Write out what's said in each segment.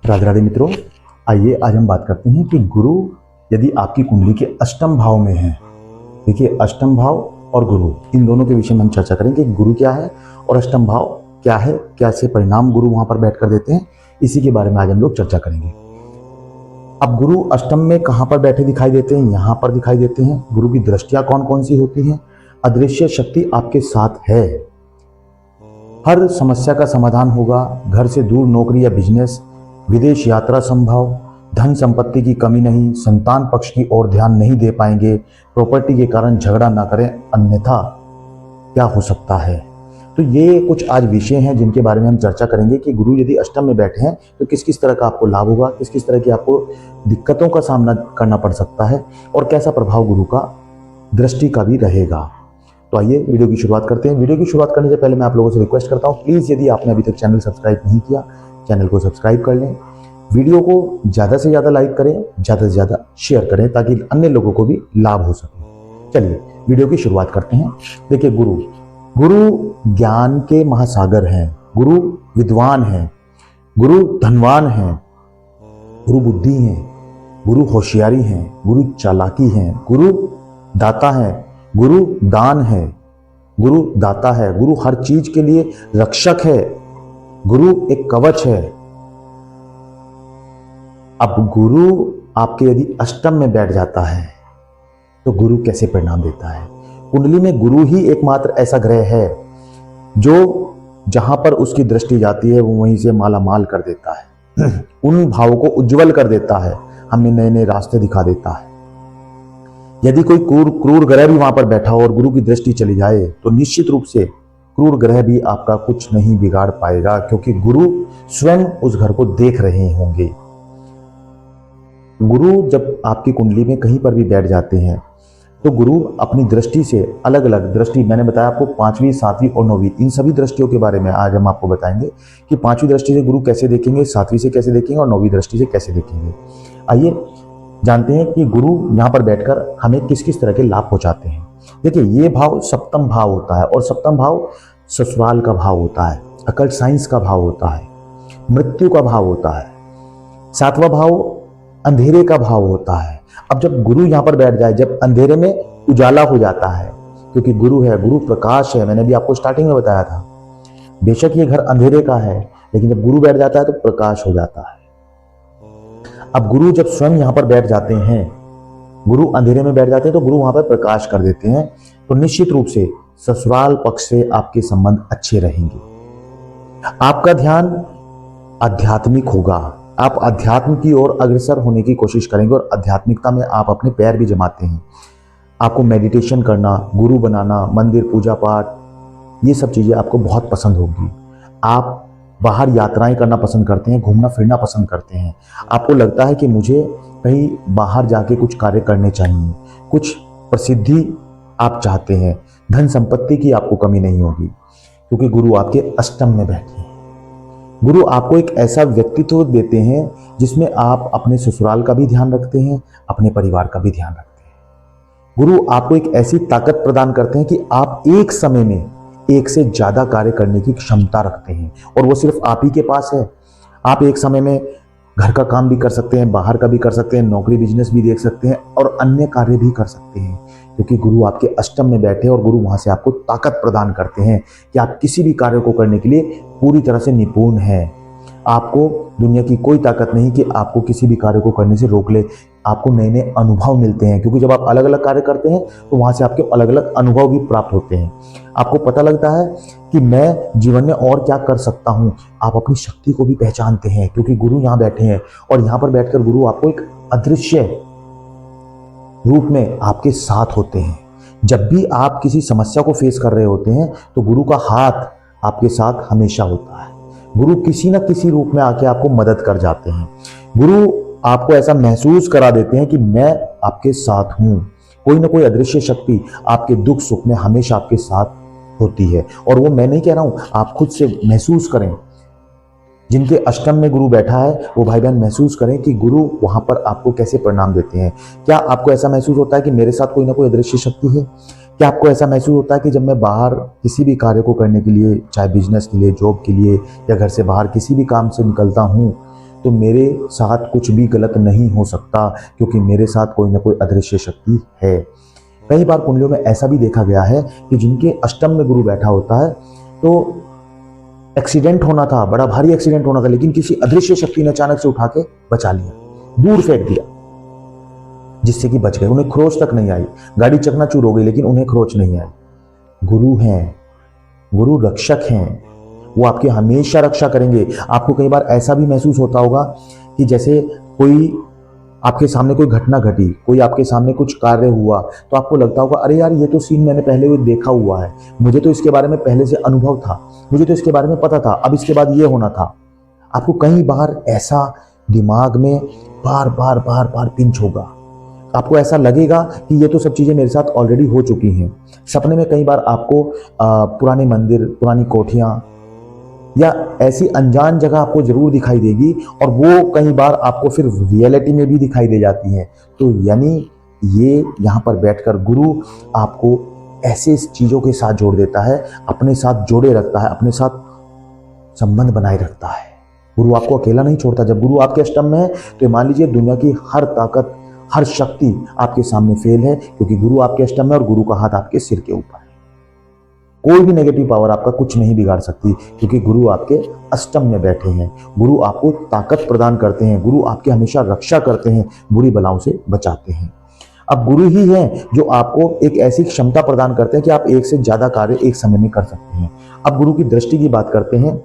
राधे राधे मित्रों, आइए आज हम बात करते हैं कि गुरु यदि आपकी कुंडली के अष्टम भाव में है। देखिए, अष्टम भाव और गुरु इन दोनों के विषय में हम चर्चा करेंगे। गुरु क्या है और अष्टम भाव क्या है, कैसे परिणाम गुरु वहां पर बैठ कर देते हैं, इसी के बारे में आज हम लोग चर्चा करेंगे। अब गुरु अष्टम में कहां पर बैठे दिखाई देते हैं? यहां पर दिखाई देते हैं। गुरु की दृष्टियां कौन कौन सी होती हैं? अदृश्य शक्ति आपके साथ है। हर समस्या का समाधान होगा। घर से दूर नौकरी या बिजनेस, विदेश यात्रा संभव, धन संपत्ति की कमी नहीं, संतान पक्ष की ओर ध्यान नहीं दे पाएंगे, प्रॉपर्टी के कारण झगड़ा ना करें, अन्यथा क्या हो सकता है। तो ये कुछ आज विषय हैं जिनके बारे में हम चर्चा करेंगे कि गुरु यदि अष्टम में बैठे हैं तो किस किस तरह का आपको लाभ होगा, किस किस तरह की आपको दिक्कतों का सामना करना पड़ सकता है और कैसा प्रभाव गुरु का दृष्टि का भी रहेगा। तो आइए वीडियो की शुरुआत करते हैं। वीडियो की शुरुआत करने से पहले मैं आप लोगों से रिक्वेस्ट करता हूँ, प्लीज़ यदि आपने अभी तक चैनल सब्सक्राइब नहीं किया, चैनल को सब्सक्राइब कर लें, वीडियो को ज़्यादा से ज़्यादा लाइक करें, ज़्यादा से ज़्यादा शेयर करें ताकि अन्य लोगों को भी लाभ हो सके। चलिए वीडियो की शुरुआत करते हैं। देखिए, गुरु ज्ञान के महासागर हैं, गुरु विद्वान हैं, गुरु धनवान हैं, गुरु बुद्धि हैं, गुरु होशियारी हैं, गुरु चालाकी हैं, गुरु दाता हैं, गुरु दान है, गुरु दाता है, गुरु हर चीज के लिए रक्षक है, गुरु एक कवच है। अब गुरु आपके यदि अष्टम में बैठ जाता है तो गुरु कैसे परिणाम देता है? कुंडली में गुरु ही एकमात्र ऐसा ग्रह है जो जहां पर उसकी दृष्टि जाती है वो वहीं से माला माल कर देता है, उन भावों को उज्जवल कर देता है, हमें नए नए रास्ते दिखा देता है। यदि कोई क्रूर ग्रह भी वहां पर बैठा हो और गुरु की दृष्टि चली जाए तो निश्चित रूप से क्रूर ग्रह भी आपका कुछ नहीं बिगाड़ पाएगा, क्योंकि गुरु स्वयं उस घर को देख रहे होंगे। गुरु जब आपकी कुंडली में कहीं पर भी बैठ जाते हैं तो गुरु अपनी दृष्टि से अलग अलग दृष्टि, मैंने बताया आपको 5वीं, 7वीं और 9वीं, इन सभी दृष्टियों के बारे में आज हम आपको बताएंगे कि 5वीं दृष्टि से गुरु कैसे देखेंगे, 7वीं से कैसे देखेंगे और 9वीं दृष्टि से कैसे देखेंगे। आइए जानते हैं कि गुरु यहाँ पर बैठकर हमें किस किस तरह के लाभ पहुंचाते हैं। देखिए, ये भाव सप्तम भाव होता है और सप्तम भाव ससुराल का भाव होता है, अकल्ट साइंस का भाव होता है, मृत्यु का भाव होता है। 7वां भाव अंधेरे का भाव होता है। अब जब गुरु यहाँ पर बैठ जाए, जब अंधेरे में उजाला हो जाता है, क्योंकि गुरु है, गुरु प्रकाश है, मैंने भी आपको स्टार्टिंग में बताया था। बेशक ये घर अंधेरे का है लेकिन जब गुरु बैठ जाता है तो प्रकाश हो जाता है। अब गुरु जब स्वयं यहां पर बैठ जाते हैं, गुरु अंधेरे में बैठ जाते हैं तो गुरु वहां पर प्रकाश कर देते हैं, तो निश्चित रूप से ससुराल पक्ष से आपके संबंध अच्छे रहेंगे। आपका ध्यान आध्यात्मिक होगा, आप अध्यात्म की ओर अग्रसर होने की कोशिश करेंगे और आध्यात्मिकता में आप अपने पैर भी जमाते हैं। आपको मेडिटेशन करना, गुरु बनाना, मंदिर पूजा पाठ, ये सब चीजें आपको बहुत पसंद होगी। आप बाहर यात्राएं करना पसंद करते हैं, घूमना फिरना पसंद करते हैं। आपको लगता है कि मुझे कहीं बाहर जाके कुछ कार्य करने चाहिए, कुछ प्रसिद्धि आप चाहते हैं, धन संपत्ति की आपको कमी नहीं होगी, क्योंकि गुरु आपके अष्टम में बैठे हैं। गुरु आपको एक ऐसा व्यक्तित्व देते हैं जिसमें आप अपने ससुराल का भी ध्यान रखते हैं, अपने परिवार का भी ध्यान रखते हैं। गुरु आपको एक ऐसी ताकत प्रदान करते हैं कि आप एक समय में एक से ज्यादा कार्य करने की क्षमता रखते हैं और वो सिर्फ आप ही के पास है। आप एक समय में घर का काम भी कर सकते हैं, बाहर का भी कर सकते हैं, नौकरी बिजनेस भी देख सकते हैं और अन्य कार्य भी कर सकते हैं, क्योंकि गुरु आपके अष्टम में बैठे और गुरु वहां से आपको ताकत प्रदान करते हैं कि आप किसी भी कार्य को करने के लिए पूरी तरह से निपुण हैं। आपको दुनिया की कोई ताकत नहीं कि आपको किसी भी कार्य को करने से रोक ले। आपको नए नए अनुभव मिलते हैं, क्योंकि जब आप अलग अलग कार्य करते हैं तो वहां से आपके अलग अलग अनुभव भी प्राप्त होते हैं। आपको पता लगता है कि मैं जीवन में और क्या कर सकता हूं। आप अपनी शक्ति को भी पहचानते हैं, क्योंकि गुरु यहाँ बैठे हैं और यहाँ पर बैठकर गुरु आपको एक अदृश्य रूप में आपके साथ होते हैं। जब भी आप किसी समस्या को फेस कर रहे होते हैं तो गुरु का हाथ आपके साथ हमेशा होता है। गुरु किसी न किसी रूप में आके आपको मदद कर जाते हैं। गुरु आपको ऐसा महसूस करा देते हैं कि मैं आपके साथ हूं। कोई ना कोई अदृश्य शक्ति आपके दुख सुख में हमेशा आपके साथ होती है, और वो मैं नहीं कह रहा हूं, आप खुद से महसूस करें। जिनके अष्टम में गुरु बैठा है वो भाई बहन महसूस करें कि गुरु वहां पर आपको कैसे परिणाम देते हैं। क्या आपको ऐसा महसूस होता है कि मेरे साथ कोई ना कोई अदृश्य शक्ति है? क्या आपको ऐसा महसूस होता है कि जब मैं बाहर किसी भी कार्य को करने के लिए, चाहे बिजनेस के लिए, जॉब के लिए या घर से बाहर किसी भी काम से निकलता हूँ, तो मेरे साथ कुछ भी गलत नहीं हो सकता, क्योंकि मेरे साथ कोई ना कोई अदृश्य शक्ति है। कई बार कुंडलियों में ऐसा भी देखा गया है कि जिनके अष्टम में गुरु बैठा होता है तो एक्सीडेंट होना था, बड़ा भारी एक्सीडेंट होना था, लेकिन किसी अदृश्य शक्ति ने अचानक से उठा के बचा लिया, दूर फेंक दिया, जिससे कि बच गए। उन्हें खरोच तक नहीं आई, गाड़ी चकनाचूर हो गई, लेकिन उन्हें खरोच नहीं आई। गुरु हैं, गुरु रक्षक हैं, वो आपकी हमेशा रक्षा करेंगे। आपको कई बार ऐसा भी महसूस होता होगा कि जैसे कोई आपके सामने कोई घटना घटी, कोई आपके सामने कुछ कार्य हुआ, तो आपको लगता होगा अरे यार ये तो सीन मैंने पहले भी देखा हुआ है, मुझे तो इसके बारे में पहले से अनुभव था, मुझे तो इसके बारे में पता था, अब इसके बाद ये होना था। आपको कई बार ऐसा दिमाग में बार बार बार बार पिंच होगा, आपको ऐसा लगेगा कि ये तो सब चीजें मेरे साथ ऑलरेडी हो चुकी हैं। सपने में कई बार आपको पुराने मंदिर, पुरानी कोठियां या ऐसी अनजान जगह आपको जरूर दिखाई देगी, और वो कई बार आपको फिर रियलिटी में भी दिखाई दे जाती हैं। तो यानी ये यहाँ पर बैठकर गुरु आपको ऐसे चीजों के साथ जोड़ देता है, अपने साथ जोड़े रखता है, अपने साथ संबंध बनाए रखता है। गुरु आपको अकेला नहीं छोड़ता। जब गुरु आपके अष्टम में है तो मान लीजिए दुनिया की हर ताकत, हर शक्ति आपके सामने फेल है, क्योंकि गुरु आपके अष्टम में और गुरु का हाथ आपके सिर के ऊपर है। कोई भी नेगेटिव पावर आपका कुछ नहीं बिगाड़ सकती, क्योंकि गुरु आपके अष्टम में बैठे हैं। गुरु आपको ताकत प्रदान करते हैं, गुरु आपकी हमेशा रक्षा करते हैं, बुरी बलाओं से बचाते हैं। अब गुरु ही हैं जो आपको एक ऐसी क्षमता प्रदान करते हैं कि आप एक से ज्यादा कार्य एक समय में कर सकते हैं। अब गुरु की दृष्टि की बात करते हैं।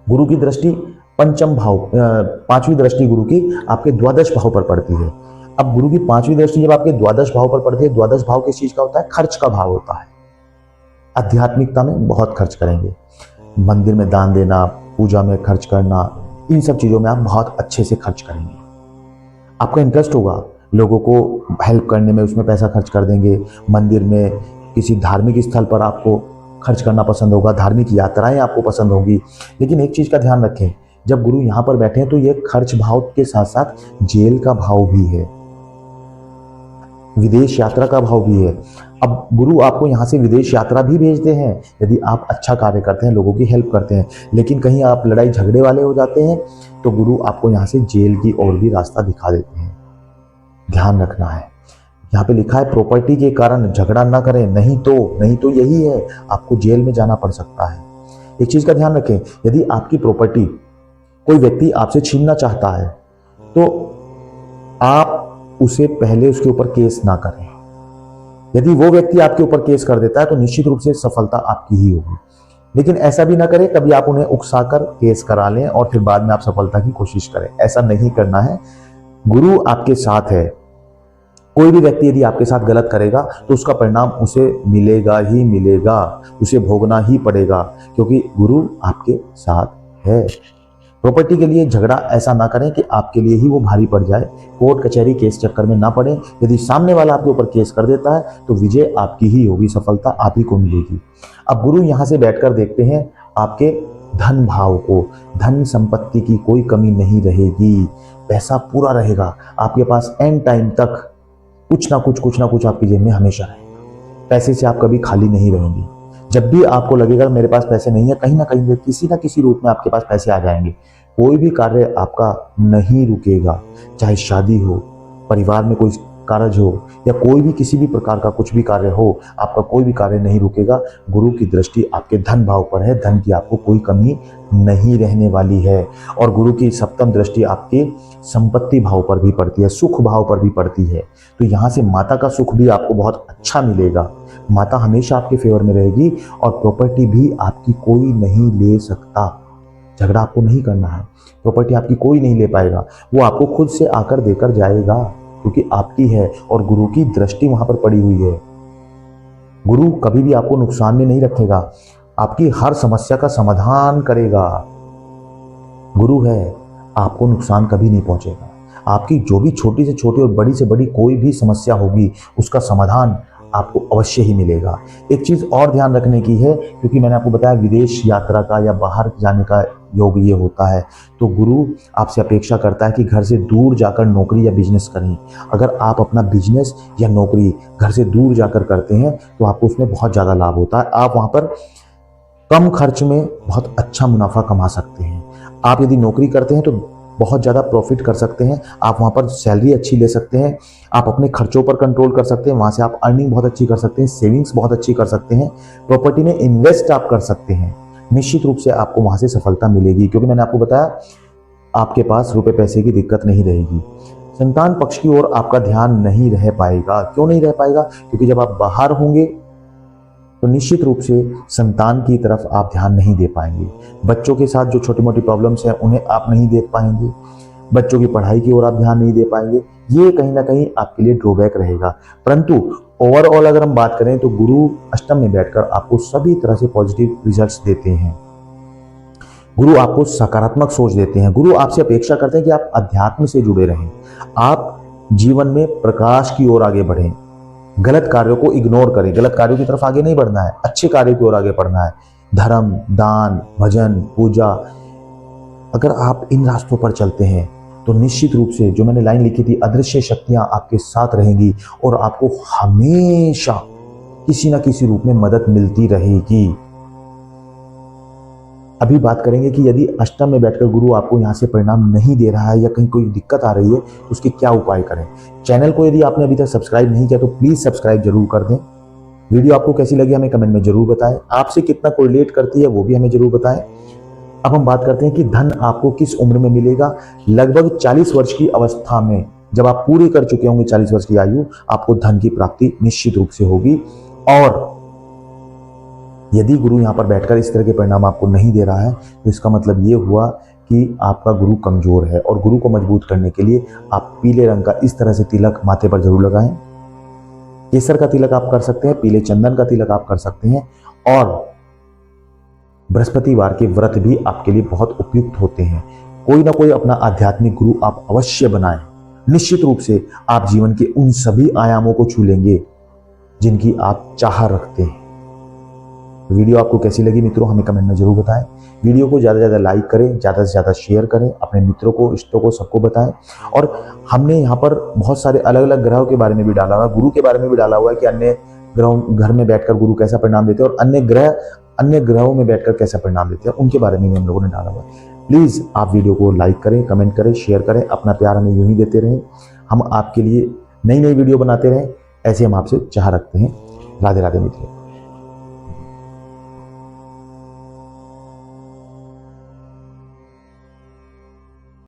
गुरु की दृष्टि पंचम भाव, पांचवी दृष्टि गुरु की आपके द्वादश भाव पर पड़ती है। अब गुरु की पांचवी दृष्टि जब आपके द्वादश भाव पर पड़ती है, द्वादश भाव किस चीज का होता है? खर्च का भाव होता है। आध्यात्मिकता में बहुत खर्च करेंगे, मंदिर में दान देना, पूजा में खर्च करना, इन सब चीजों में आप बहुत अच्छे से खर्च करेंगे। आपका इंटरेस्ट होगा, लोगों को हेल्प करने में, उसमें पैसा खर्च कर देंगे। मंदिर में, किसी धार्मिक स्थल पर आपको खर्च करना पसंद होगा, धार्मिक यात्राएं आपको पसंद होंगी। लेकिन एक चीज का ध्यान रखें, जब गुरु यहां पर बैठे हैं तो ये खर्च भाव के साथ साथ जेल का भाव भी है, विदेश यात्रा का भाव भी है। अब गुरु आपको यहाँ से विदेश यात्रा भी भेजते हैं यदि आप अच्छा कार्य करते हैं, लोगों की हेल्प करते हैं। लेकिन कहीं आप लड़ाई झगड़े वाले हो जाते हैं तो गुरु आपको यहाँ से जेल की ओर भी रास्ता दिखा देते हैं। ध्यान रखना है, यहाँ पे लिखा है प्रॉपर्टी के कारण झगड़ा ना करें, नहीं तो यही है, आपको जेल में जाना पड़ सकता है। एक चीज का ध्यान रखें, यदि आपकी प्रॉपर्टी कोई व्यक्ति आपसे छीनना चाहता है तो आप उसे पहले उसके ऊपर केस ना करें। यदि वो व्यक्ति आपके ऊपर केस कर देता है तो निश्चित रूप से सफलता आपकी ही होगी। लेकिन ऐसा भी ना करें कभी आप उन्हें उकसाकर केस करा लें और फिर बाद में आप सफलता की कोशिश करें, ऐसा नहीं करना है। गुरु आपके साथ है। कोई भी व्यक्ति यदि आपके साथ गलत करेगा तो उसका परिणाम उसे मिलेगा ही मिलेगा, उसे भोगना ही पड़ेगा, क्योंकि गुरु आपके साथ है। प्रॉपर्टी के लिए झगड़ा ऐसा ना करें कि आपके लिए ही वो भारी पड़ जाए, कोर्ट कचहरी केस चक्कर में ना पड़े। यदि सामने वाला आपके ऊपर केस कर देता है तो विजय आपकी ही होगी, सफलता आप ही को मिलेगी। अब गुरु यहाँ से बैठकर देखते हैं आपके धन भाव को। धन संपत्ति की कोई कमी नहीं रहेगी, पैसा पूरा रहेगा आपके पास, एंड टाइम तक कुछ ना कुछ आपकी जेब में हमेशा रहेगा। पैसे से आप कभी खाली नहीं रहेंगे। जब भी आपको लगेगा मेरे पास पैसे नहीं है, कहीं ना किसी रूप में आपके पास पैसे आ जाएंगे। कोई भी कार्य आपका नहीं रुकेगा, चाहे शादी हो, परिवार में कोई कार्य हो या कोई भी किसी भी प्रकार का कुछ भी कार्य हो, आपका कोई भी कार्य नहीं रुकेगा। गुरु की दृष्टि आपके धन भाव पर है, धन की आपको कोई कमी नहीं रहने वाली है। और गुरु की सप्तम दृष्टि आपके संपत्ति भाव पर भी पड़ती है, सुख भाव पर भी पड़ती है। तो यहाँ से माता का सुख भी आपको बहुत अच्छा मिलेगा, माता हमेशा आपके फेवर में रहेगी और प्रॉपर्टी भी आपकी कोई नहीं ले सकता। झगड़ा आपको नहीं करना है, प्रॉपर्टी आपकी कोई नहीं ले पाएगा, वो आपको खुद से आकर देकर जाएगा, क्योंकि आपकी है और गुरु की दृष्टि वहां पर पड़ी हुई है। गुरु कभी भी आपको नुकसान में नहीं रखेगा, आपकी हर समस्या का समाधान करेगा। गुरु है, आपको नुकसान कभी नहीं पहुंचेगा। आपकी जो भी छोटी से छोटी और बड़ी से बड़ी कोई भी समस्या होगी उसका समाधान आपको अवश्य ही मिलेगा। एक चीज और ध्यान रखने की है, क्योंकि मैंने आपको बताया विदेश यात्रा का या बाहर जाने का योग ये होता है, तो गुरु आपसे अपेक्षा करता है कि घर से दूर जाकर नौकरी या बिजनेस करें। अगर आप अपना बिजनेस या नौकरी घर से दूर जाकर करते हैं तो आपको उसमें बहुत ज़्यादा लाभ होता है। आप वहाँ पर कम खर्च में बहुत अच्छा मुनाफा कमा सकते हैं। आप यदि नौकरी करते हैं तो बहुत ज़्यादा प्रॉफिट कर सकते हैं, आप वहाँ पर सैलरी अच्छी ले सकते हैं, आप अपने खर्चों पर कंट्रोल कर सकते हैं, वहाँ से आप अर्निंग बहुत अच्छी कर सकते हैं, सेविंग्स बहुत अच्छी कर सकते हैं, प्रॉपर्टी में इन्वेस्ट आप कर सकते हैं। निश्चित रूप से आपको वहाँ से सफलता मिलेगी, क्योंकि मैंने आपको बताया आपके पास रुपए पैसे की दिक्कत नहीं रहेगी। संतान पक्ष की ओर आपका ध्यान नहीं रह पाएगा। क्यों नहीं रह पाएगा? क्योंकि जब आप बाहर होंगे तो निश्चित रूप से संतान की तरफ आप ध्यान नहीं दे पाएंगे। बच्चों के साथ जो छोटी मोटी प्रॉब्लम्स हैं उन्हें आप नहीं देख पाएंगे, बच्चों की पढ़ाई की ओर आप ध्यान नहीं दे पाएंगे। ये कहीं ना कहीं आपके लिए ड्रॉबैक रहेगा। परंतु ओवरऑल अगर हम बात करें तो गुरु अष्टम में बैठकर आपको सभी तरह से पॉजिटिव रिजल्ट्स देते हैं। गुरु आपको सकारात्मक सोच देते हैं। गुरु आपसे अपेक्षा करते हैं कि आप अध्यात्म से जुड़े रहें, आप जीवन में प्रकाश की ओर आगे बढ़ें, गलत कार्यों को इग्नोर करें। गलत कार्यों की तरफ आगे नहीं बढ़ना है, अच्छे कार्यों की ओर आगे बढ़ना है। धर्म, दान, भजन, पूजा, अगर आप इन रास्तों पर चलते हैं तो निश्चित रूप से जो मैंने लाइन लिखी थी, अदृश्य शक्तियां आपके साथ रहेंगी और आपको हमेशा किसी ना किसी रूप में मदद मिलती रहेगी। अभी बात करेंगे कि यदि अष्टम में बैठकर गुरु आपको यहाँ से परिणाम नहीं दे रहा है या कहीं कोई दिक्कत आ रही है तो उसके क्या उपाय करें। चैनल को यदि आपने अभी तक सब्सक्राइब नहीं किया तो प्लीज सब्सक्राइब जरूर कर दें। वीडियो आपको कैसी लगी हमें कमेंट में जरूर बताएं। आपसे कितना कोरिलेट करती है वो भी हमें जरूर बताएं। अब हम बात करते हैं कि धन आपको किस उम्र में मिलेगा। लगभग 40 वर्ष की अवस्था में, जब आप पूरी कर चुके होंगे 40 वर्ष की आयु, आपको धन की प्राप्ति निश्चित रूप से होगी। और यदि गुरु यहाँ पर बैठकर इस तरह के परिणाम आपको नहीं दे रहा है तो इसका मतलब ये हुआ कि आपका गुरु कमजोर है। और गुरु को मजबूत करने के लिए आप पीले रंग का इस तरह से तिलक माथे पर जरूर लगाएं। केसर का तिलक आप कर सकते हैं, पीले चंदन का तिलक आप कर सकते हैं। और बृहस्पतिवार के व्रत भी आपके लिए बहुत उपयुक्त होते हैं। कोई ना कोई अपना आध्यात्मिक गुरु आप अवश्य बनाएं। निश्चित रूप से आप जीवन के उन सभी आयामों को छू लेंगे जिनकी आप चाह रखते हैं। वीडियो आपको कैसी लगी मित्रों, हमें कमेंट में जरूर बताएं। वीडियो को ज़्यादा से ज़्यादा लाइक करें, ज़्यादा से ज़्यादा शेयर करें, अपने मित्रों को, रिश्तों को, सबको बताएं। और हमने यहाँ पर बहुत सारे अलग अलग ग्रहों के बारे में भी डाला हुआ है, गुरु के बारे में भी डाला हुआ है कि अन्य ग्रहों घर में बैठकर गुरु कैसा परिणाम देते हैं और अन्य ग्रहों में बैठकर कैसा परिणाम देते हैं, उनके बारे में भी हम लोगों ने डाला हुआ है। प्लीज़ आप वीडियो को लाइक करें, कमेंट करें, शेयर करें, अपना प्यार हमें यूं ही देते रहें। हम आपके लिए नई नई वीडियो बनाते रहें, ऐसे हम आपसे चाह रखते हैं। राधे राधे मित्रों।